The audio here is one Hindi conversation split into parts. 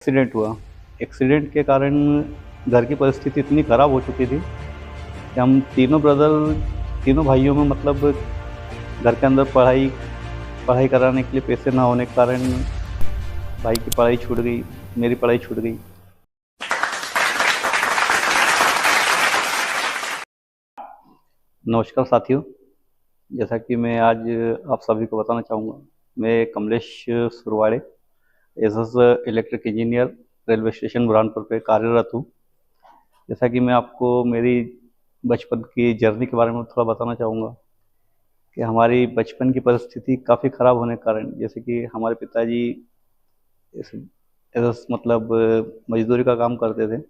एक्सीडेंट हुआ। एक्सीडेंट के कारण घर की परिस्थिति इतनी ख़राब हो चुकी थी कि हम तीनों भाइयों में मतलब घर के अंदर पढ़ाई पढ़ाई कराने के लिए पैसे ना होने के कारण भाई की पढ़ाई छूट गई, मेरी पढ़ाई छूट गई। नमस्कार साथियों, जैसा कि मैं आज आप सभी को बताना चाहूँगा, मैं Kamlesh Surwade as electric engineer railway station Burhanpur पे कार्यरत हूँ। जैसा कि मैं आपको मेरी बचपन की जर्नी के बारे में थोड़ा बताना चाहूँगा कि हमारी बचपन की परिस्थिति काफ़ी ख़राब होने के कारण, जैसे कि हमारे पिताजी मतलब मजदूरी का काम करते थे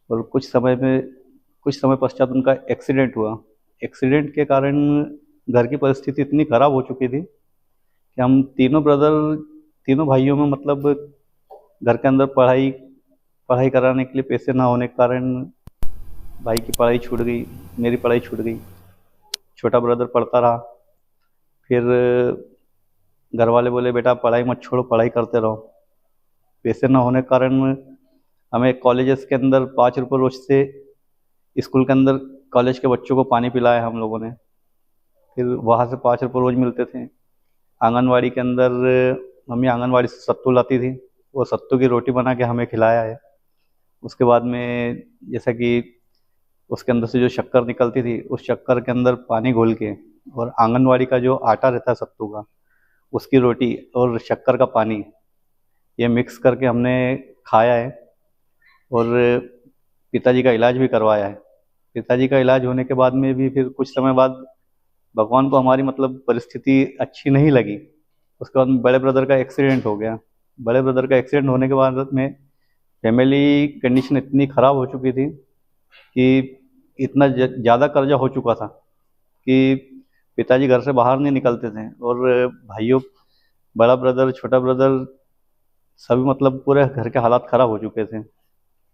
और कुछ समय पश्चात उनका एक्सीडेंट हुआ। एक्सीडेंट के कारण घर की परिस्थिति इतनी ख़राब हो चुकी थी कि हम तीनों भाइयों में मतलब घर के अंदर पढ़ाई पढ़ाई कराने के लिए पैसे ना होने के कारण भाई की पढ़ाई छूट गई, मेरी पढ़ाई छूट गई। छोटा ब्रदर पढ़ता रहा। फिर घर वाले बोले बेटा पढ़ाई मत छोड़ो, पढ़ाई करते रहो। पैसे ना होने के कारण हमें कॉलेजेस के अंदर 5 रुपये रोज से स्कूल के अंदर कॉलेज के बच्चों को पानी पिलाया हम लोगों ने। फिर वहाँ से 5 रुपये रोज मिलते थे। आंगनवाड़ी के अंदर मम्मी आंगनवाड़ी से सत्तू लाती थी, वो सत्तू की रोटी बना के हमें खिलाया है। उसके बाद में जैसा कि उसके अंदर से जो शक्कर निकलती थी, उस शक्कर के अंदर पानी घोल के और आंगनवाड़ी का जो आटा रहता है सत्तू का, उसकी रोटी और शक्कर का पानी ये मिक्स करके हमने खाया है। और पिताजी का इलाज भी करवाया है। पिताजी का इलाज होने के बाद में भी फिर कुछ समय बाद भगवान को हमारी मतलब परिस्थिति अच्छी नहीं लगी। उसके बाद बड़े ब्रदर का एक्सीडेंट हो गया। बड़े ब्रदर का एक्सीडेंट होने के बाद में फैमिली कंडीशन इतनी ख़राब हो चुकी थी कि इतना ज़्यादा कर्जा हो चुका था कि पिताजी घर से बाहर नहीं निकलते थे। और भाइयों, बड़ा ब्रदर, छोटा ब्रदर, सभी मतलब पूरे घर के हालात ख़राब हो चुके थे,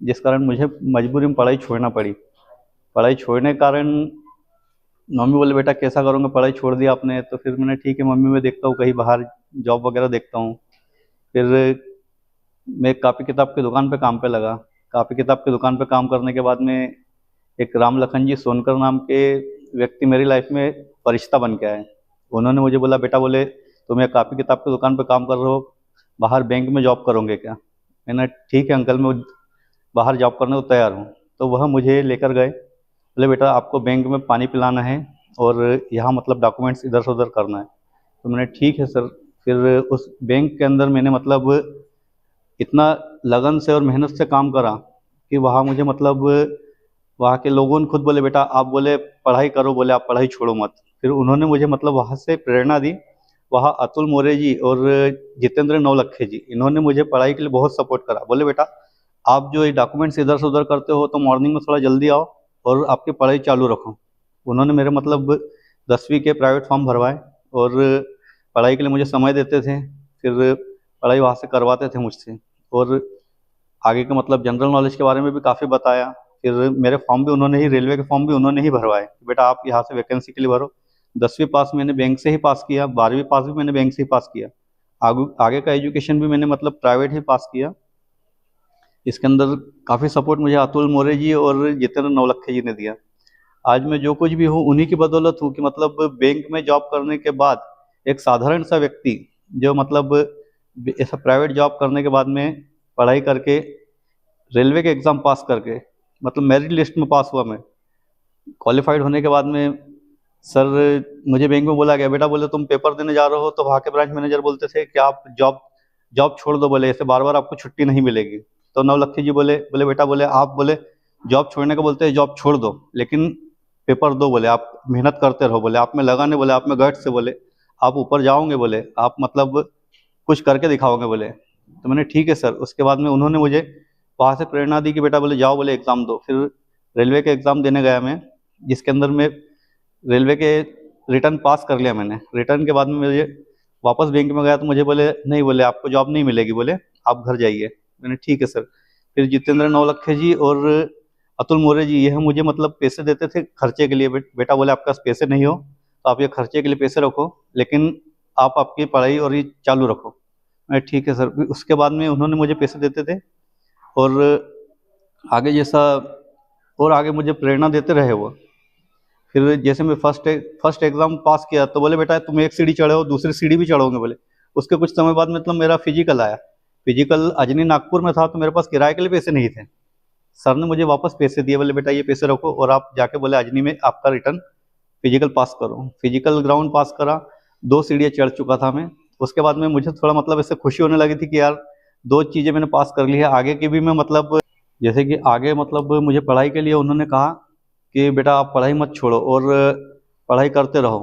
जिस कारण मुझे मजबूरी में पढ़ाई छोड़ना पड़ी। पढ़ाई छोड़ने के कारण मम्मी बोले बेटा कैसा करूँगा, पढ़ाई छोड़ दिया आपने। तो फिर मैंने ठीक है मम्मी, मैं देखता हूँ कहीं बाहर जॉब वगैरह देखता हूँ। फिर मैं कापी किताब की दुकान पे काम पे लगा। कापी किताब की दुकान पे काम करने के बाद में एक राम लखन जी सोनकर नाम के व्यक्ति मेरी लाइफ में फरिश्ता बन के आए। उन्होंने मुझे बोला बेटा, बोले तुम एक कापी किताब की दुकान पे काम कर रहे हो, बाहर बैंक में जॉब करोगे क्या? मैंने ठीक है अंकल, मैं बाहर जॉब करने को तैयार हूँ। तो वह मुझे लेकर गए, बोले बेटा आपको बैंक में पानी पिलाना है और यहाँ मतलब डॉक्यूमेंट्स इधर से उधर करना है। तो मैंने ठीक है सर। फिर उस बैंक के अंदर मैंने मतलब इतना लगन से और मेहनत से काम करा कि वहाँ मुझे मतलब वहाँ के लोगों ने खुद बोले बेटा आप बोले पढ़ाई करो, बोले आप पढ़ाई छोड़ो मत। फिर उन्होंने मुझे मतलब वहाँ से प्रेरणा दी। वहाँ अतुल मोरे जी और जितेंद्र नौलखे जी, इन्होंने मुझे पढ़ाई के लिए बहुत सपोर्ट करा। बोले बेटा आप जो ये डॉक्यूमेंट्स इधर से उधर करते हो तो मॉर्निंग में थोड़ा जल्दी आओ और आपकी पढ़ाई चालू रखो। उन्होंने मेरे मतलब 10वीं के प्राइवेट फॉर्म भरवाए और पढ़ाई के लिए मुझे समय देते थे। फिर पढ़ाई वहाँ से करवाते थे मुझसे और आगे के मतलब जनरल नॉलेज के बारे में भी काफ़ी बताया। फिर मेरे फॉर्म भी उन्होंने ही, रेलवे के फॉर्म भी उन्होंने ही भरवाए, बेटा आप यहाँ से वैकेंसी के लिए भरो। 10वीं पास मैंने बैंक से ही पास किया, 12वीं पास भी मैंने बैंक से ही पास किया। आगे का एजुकेशन भी मैंने मतलब प्राइवेट ही पास किया। इसके अंदर काफ़ी सपोर्ट मुझे अतुल मोरे जी और जितेंद्र नौलखे जी ने दिया। आज मैं जो कुछ भी हूँ उन्हीं की बदौलत हूँ कि मतलब बैंक में जॉब करने के बाद एक साधारण सा व्यक्ति जो मतलब ऐसा प्राइवेट जॉब करने के बाद में पढ़ाई करके रेलवे के एग्ज़ाम पास करके मतलब मेरिट लिस्ट में पास हुआ। मैं क्वालिफाइड होने के बाद में सर मुझे बैंक में बोला गया बेटा, बोले तुम पेपर देने जा रहे हो, तो वहाँ के ब्रांच मैनेजर बोलते थे कि आप जॉब जॉब छोड़ दो, बोले ऐसे बार बार आपको छुट्टी नहीं मिलेगी। तो नवलखी जी बोले बोले बेटा, बोले आप बोले जॉब छोड़ने को बोलते हैं, जॉब छोड़ दो लेकिन पेपर दो, बोले आप मेहनत करते रहो, बोले आप में लगन है, बोले आप में गट से, बोले आप ऊपर जाओगे, बोले आप मतलब कुछ करके दिखाओगे, बोले। तो मैंने ठीक है सर। उसके बाद में उन्होंने मुझे वहाँ से प्रेरणा दी कि बेटा बोले जाओ, बोले एग्ज़ाम दो। फिर रेलवे के एग्ज़ाम देने गया मैं, जिसके अंदर मैं रेलवे के रिटर्न पास कर लिया मैंने। रिटर्न के बाद में मुझे वापस बैंक में गया तो मुझे बोले नहीं, बोले आपको जॉब नहीं मिलेगी, बोले आप घर जाइए। मैंने ठीक है सर। फिर जितेंद्र नौलखे जी और अतुल मोरे जी यह मुझे मतलब पैसे देते थे खर्चे के लिए। बेटा बोले आपके पास पैसे नहीं हो तो आप ये खर्चे के लिए पैसे रखो, लेकिन आप आपकी पढ़ाई और ये चालू रखो। मैं ठीक है सर। उसके बाद में उन्होंने मुझे पैसे देते थे और आगे जैसा और आगे मुझे प्रेरणा देते रहे वो। फिर जैसे मैं फर्स्ट एग्जाम पास किया तो बोले बेटा तुम एक सीढ़ी चढ़े हो, दूसरी सीढ़ी भी चढ़ोगे बोले। उसके कुछ समय बाद मतलब मेरा फिजिकल आया। फिजिकल अजनी नागपुर में था तो मेरे पास किराए के लिए पैसे नहीं थे। सर ने मुझे वापस पैसे दिए, बोले बेटा ये पैसे रखो और आप जाके बोले अजनी में आपका रिटर्न फिजिकल पास करो। फिजिकल ग्राउंड पास करा, 2 सीढ़ियाँ चढ़ चुका था मैं। उसके बाद में मुझे थोड़ा मतलब ऐसे खुशी होने लगी थी कि यार 2 चीज़ें मैंने पास कर ली है, आगे की भी मैं मतलब जैसे कि आगे मतलब मुझे पढ़ाई के लिए उन्होंने कहा कि बेटा आप पढ़ाई मत छोड़ो और पढ़ाई करते रहो।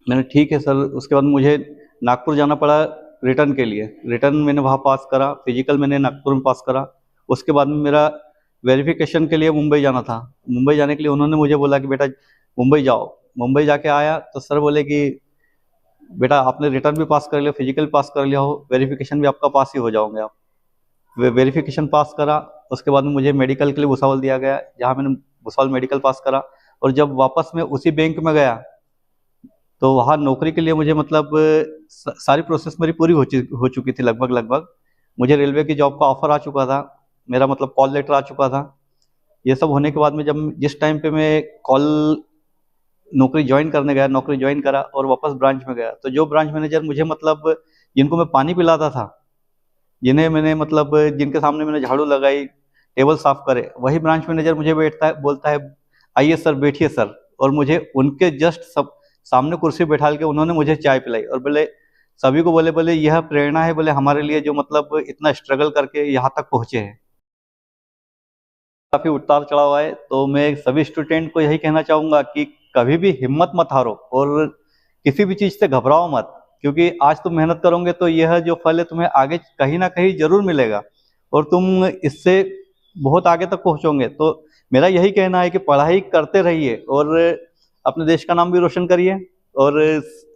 मैंने ठीक है सर। उसके बाद मुझे नागपुर जाना पड़ा रिटर्न के लिए। रिटर्न मैंने वहाँ पास करा, फिजिकल मैंने नागपुर में पास करा। उसके बाद में मेरा वेरिफिकेशन के लिए मुंबई जाना था। मुंबई जाने के लिए उन्होंने मुझे बोला कि बेटा मुंबई जाओ। मुंबई जाके आया तो सर बोले कि बेटा आपने रिटर्न भी पास कर लिया, फिजिकल पास कर लिया हो, वेरिफिकेशन भी आपका पास ही हो जाओगे आप। वेरिफिकेशन पास करा। उसके बाद में मुझे मेडिकल के लिए भुसावल दिया गया, जहाँ मैंने भुसावल मेडिकल पास करा। और जब वापस मैं उसी बैंक में गया तो वहाँ नौकरी के लिए मुझे मतलब सारी प्रोसेस मेरी पूरी हो चुकी थी लगभग लगभग। मुझे रेलवे की जॉब का ऑफर आ चुका था, मेरा मतलब कॉल लेटर आ चुका था। ये सब होने के बाद में जब जिस टाइम पे मैं नौकरी ज्वाइन करने गया, नौकरी ज्वाइन करा और वापस ब्रांच में गया, तो जो ब्रांच मैनेजर मुझे मतलब जिनको मैं पानी पिलाता था, जिन्हें मैंने मतलब जिनके सामने मैंने झाड़ू लगाई, टेबल साफ करे, वही ब्रांच मैनेजर मुझे बैठता है, बोलता है आइए सर बैठिए सर। और मुझे उनके जस्ट सब सामने कुर्सी बैठा के उन्होंने मुझे चाय पिलाई और बोले सभी को बोले बोले यह प्रेरणा है बोले हमारे लिए जो मतलब इतना स्ट्रगल करके यहाँ तक पहुंचे हैं। काफी उतार चढ़ाव आए, तो मैं सभी स्टूडेंट को यही कहना चाहूंगा कि कभी भी हिम्मत मत हारो और किसी भी चीज से घबराओ मत, क्योंकि आज तुम मेहनत करोगे तो यह जो फल है तुम्हें आगे कहीं ना कहीं जरूर मिलेगा और तुम इससे बहुत आगे तक पहुंचोगे। तो मेरा यही कहना है कि पढ़ाई करते रहिए और अपने देश का नाम भी रोशन करिए और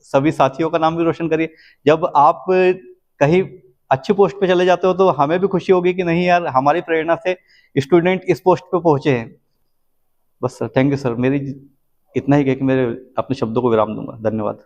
सभी साथियों का नाम भी रोशन करिए। जब आप कहीं अच्छी पोस्ट पे चले जाते हो तो हमें भी खुशी होगी कि नहीं यार हमारी प्रेरणा से स्टूडेंट इस पोस्ट पे पहुंचे हैं। बस सर, थैंक यू सर। मेरी इतना ही कह के मेरे अपने शब्दों को विराम दूंगा। धन्यवाद।